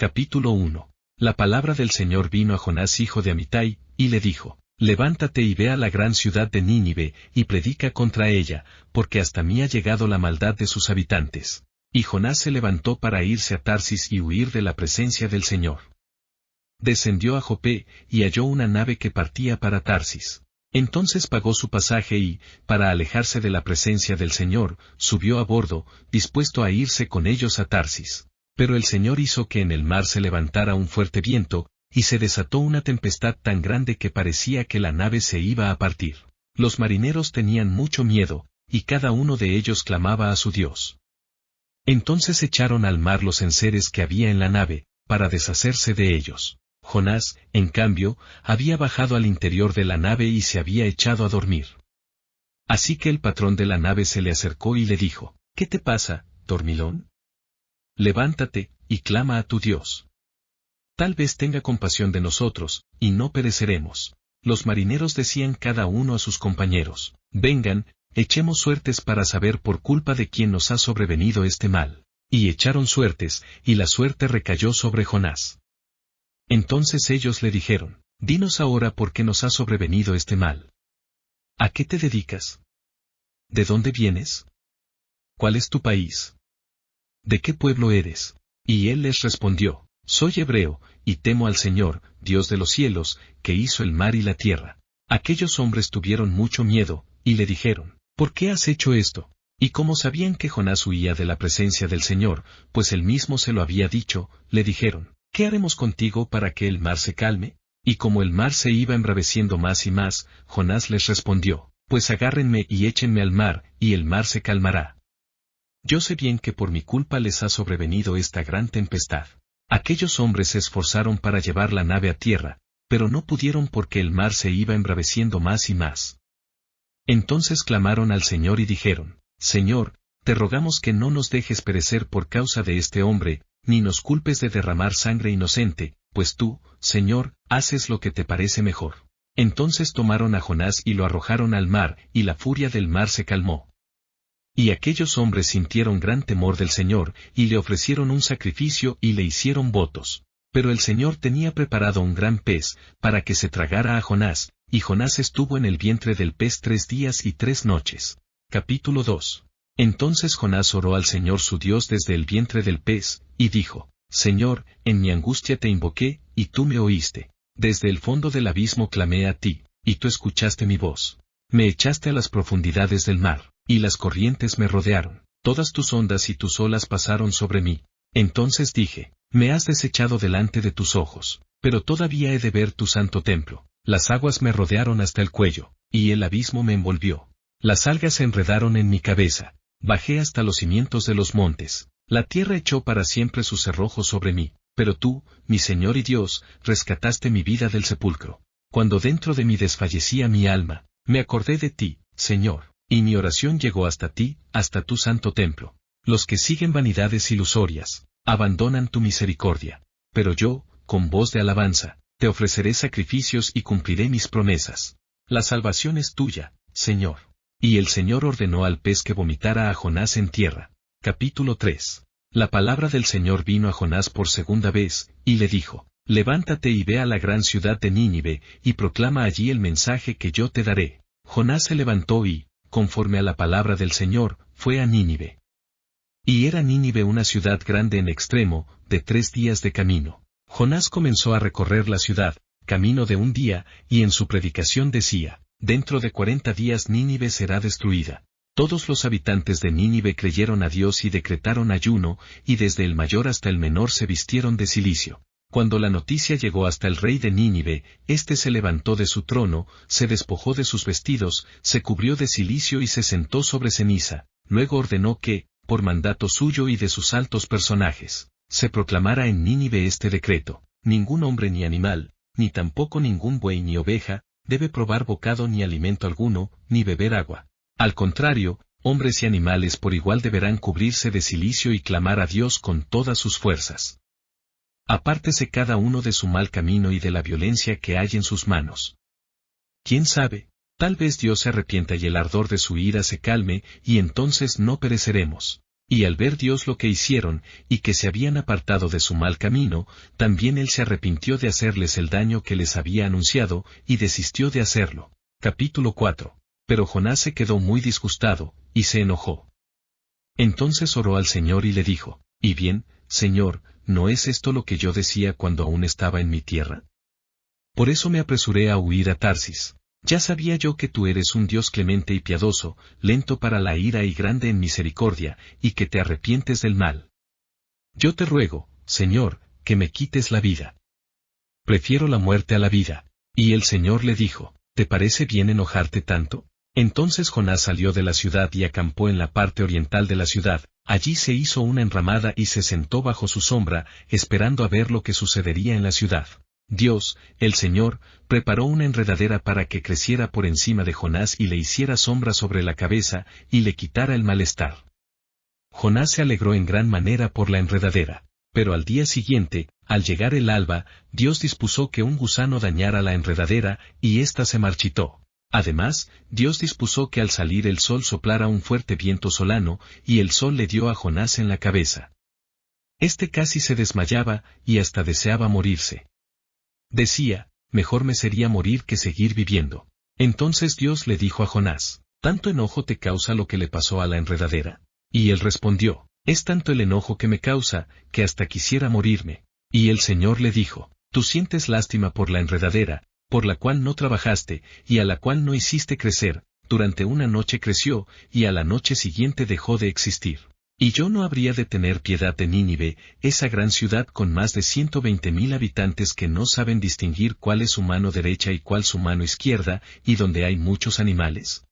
Capítulo 1. La palabra del Señor vino a Jonás hijo de Amittai, y le dijo: Levántate y ve a la gran ciudad de Nínive, y predica contra ella, porque hasta mí ha llegado la maldad de sus habitantes. Y Jonás se levantó para irse a Tarsis y huir de la presencia del Señor. Descendió a Jope, y halló una nave que partía para Tarsis. Entonces pagó su pasaje y, para alejarse de la presencia del Señor, subió a bordo, dispuesto a irse con ellos a Tarsis. Pero el Señor hizo que en el mar se levantara un fuerte viento, y se desató una tempestad tan grande que parecía que la nave se iba a partir. Los marineros tenían mucho miedo, y cada uno de ellos clamaba a su Dios. Entonces echaron al mar los enseres que había en la nave, para deshacerse de ellos. Jonás, en cambio, había bajado al interior de la nave y se había echado a dormir. Así que el patrón de la nave se le acercó y le dijo: ¿Qué te pasa, dormilón? Levántate, y clama a tu Dios. Tal vez tenga compasión de nosotros, y no pereceremos. Los marineros decían cada uno a sus compañeros: Vengan, echemos suertes para saber por culpa de quién nos ha sobrevenido este mal. Y echaron suertes, y la suerte recayó sobre Jonás. Entonces ellos le dijeron: Dinos ahora por qué nos ha sobrevenido este mal. ¿A qué te dedicas? ¿De dónde vienes? ¿Cuál es tu país? ¿De qué pueblo eres? Y él les respondió: Soy hebreo, y temo al Señor, Dios de los cielos, que hizo el mar y la tierra. Aquellos hombres tuvieron mucho miedo, y le dijeron: ¿Por qué has hecho esto? Y como sabían que Jonás huía de la presencia del Señor, pues él mismo se lo había dicho, le dijeron: ¿Qué haremos contigo para que el mar se calme? Y como el mar se iba embraveciendo más y más, Jonás les respondió: Pues agárrenme y échenme al mar, y el mar se calmará. Yo sé bien que por mi culpa les ha sobrevenido esta gran tempestad. Aquellos hombres se esforzaron para llevar la nave a tierra, pero no pudieron porque el mar se iba embraveciendo más y más. Entonces clamaron al Señor y dijeron: Señor, te rogamos que no nos dejes perecer por causa de este hombre, ni nos culpes de derramar sangre inocente, pues tú, Señor, haces lo que te parece mejor. Entonces tomaron a Jonás y lo arrojaron al mar, y la furia del mar se calmó. Y aquellos hombres sintieron gran temor del Señor, y le ofrecieron un sacrificio y le hicieron votos. Pero el Señor tenía preparado un gran pez, para que se tragara a Jonás, y Jonás estuvo en el vientre del pez 3 días y 3 noches. Capítulo 2. Entonces Jonás oró al Señor su Dios desde el vientre del pez, y dijo: Señor, en mi angustia te invoqué, y tú me oíste. Desde el fondo del abismo clamé a ti, y tú escuchaste mi voz. Me echaste a las profundidades del mar, y las corrientes me rodearon. Todas tus ondas y tus olas pasaron sobre mí. Entonces dije: Me has desechado delante de tus ojos, pero todavía he de ver tu santo templo. Las aguas me rodearon hasta el cuello, y el abismo me envolvió. Las algas se enredaron en mi cabeza. Bajé hasta los cimientos de los montes. La tierra echó para siempre sus cerrojos sobre mí. Pero tú, mi Señor y Dios, rescataste mi vida del sepulcro. Cuando dentro de mí desfallecía mi alma, me acordé de ti, Señor, y mi oración llegó hasta ti, hasta tu santo templo. Los que siguen vanidades ilusorias, abandonan tu misericordia. Pero yo, con voz de alabanza, te ofreceré sacrificios y cumpliré mis promesas. La salvación es tuya, Señor. Y el Señor ordenó al pez que vomitara a Jonás en tierra. Capítulo 3. La palabra del Señor vino a Jonás por segunda vez, y le dijo: Levántate y ve a la gran ciudad de Nínive, y proclama allí el mensaje que yo te daré. Jonás se levantó y, conforme a la palabra del Señor, fue a Nínive. Y era Nínive una ciudad grande en extremo, de 3 días de camino. Jonás comenzó a recorrer la ciudad, camino de 1 día, y en su predicación decía: Dentro de 40 días Nínive será destruida. Todos los habitantes de Nínive creyeron a Dios y decretaron ayuno, y desde el mayor hasta el menor se vistieron de cilicio. Cuando la noticia llegó hasta el rey de Nínive, éste se levantó de su trono, se despojó de sus vestidos, se cubrió de cilicio y se sentó sobre ceniza. Luego ordenó que, por mandato suyo y de sus altos personajes, se proclamara en Nínive este decreto: Ningún hombre ni animal, ni tampoco ningún buey ni oveja, debe probar bocado ni alimento alguno, ni beber agua. Al contrario, hombres y animales por igual deberán cubrirse de cilicio y clamar a Dios con todas sus fuerzas. Apártese cada uno de su mal camino y de la violencia que hay en sus manos. ¿Quién sabe? Tal vez Dios se arrepienta y el ardor de su ira se calme, y entonces no pereceremos. Y al ver Dios lo que hicieron, y que se habían apartado de su mal camino, también él se arrepintió de hacerles el daño que les había anunciado, y desistió de hacerlo. Capítulo 4. Pero Jonás se quedó muy disgustado, y se enojó. Entonces oró al Señor y le dijo, «Y bien, Señor, ¿no es esto lo que yo decía cuando aún estaba en mi tierra? Por eso me apresuré a huir a Tarsis. Ya sabía yo que tú eres un Dios clemente y piadoso, lento para la ira y grande en misericordia, y que te arrepientes del mal. Yo te ruego, Señor, que me quites la vida. Prefiero la muerte a la vida». Y el Señor le dijo, «¿Te parece bien enojarte tanto?». Entonces Jonás salió de la ciudad y acampó en la parte oriental de la ciudad. Allí se hizo una enramada y se sentó bajo su sombra, esperando a ver lo que sucedería en la ciudad. Dios, el Señor, preparó una enredadera para que creciera por encima de Jonás y le hiciera sombra sobre la cabeza, y le quitara el malestar. Jonás se alegró en gran manera por la enredadera. Pero al día siguiente, al llegar el alba, Dios dispuso que un gusano dañara la enredadera, y ésta se marchitó. Además, Dios dispuso que al salir el sol soplara un fuerte viento solano, y el sol le dio a Jonás en la cabeza. Este casi se desmayaba, y hasta deseaba morirse. Decía, «Mejor me sería morir que seguir viviendo». Entonces Dios le dijo a Jonás, «¿Tanto enojo te causa lo que le pasó a la enredadera?». Y él respondió, «Es tanto el enojo que me causa, que hasta quisiera morirme». Y el Señor le dijo, «Tú sientes lástima por la enredadera, por la cual no trabajaste, y a la cual no hiciste crecer, durante una noche creció, y a la noche siguiente dejó de existir. Y yo no habría de tener piedad de Nínive, esa gran ciudad con más de 120,000 habitantes que no saben distinguir cuál es su mano derecha y cuál su mano izquierda, y donde hay muchos animales».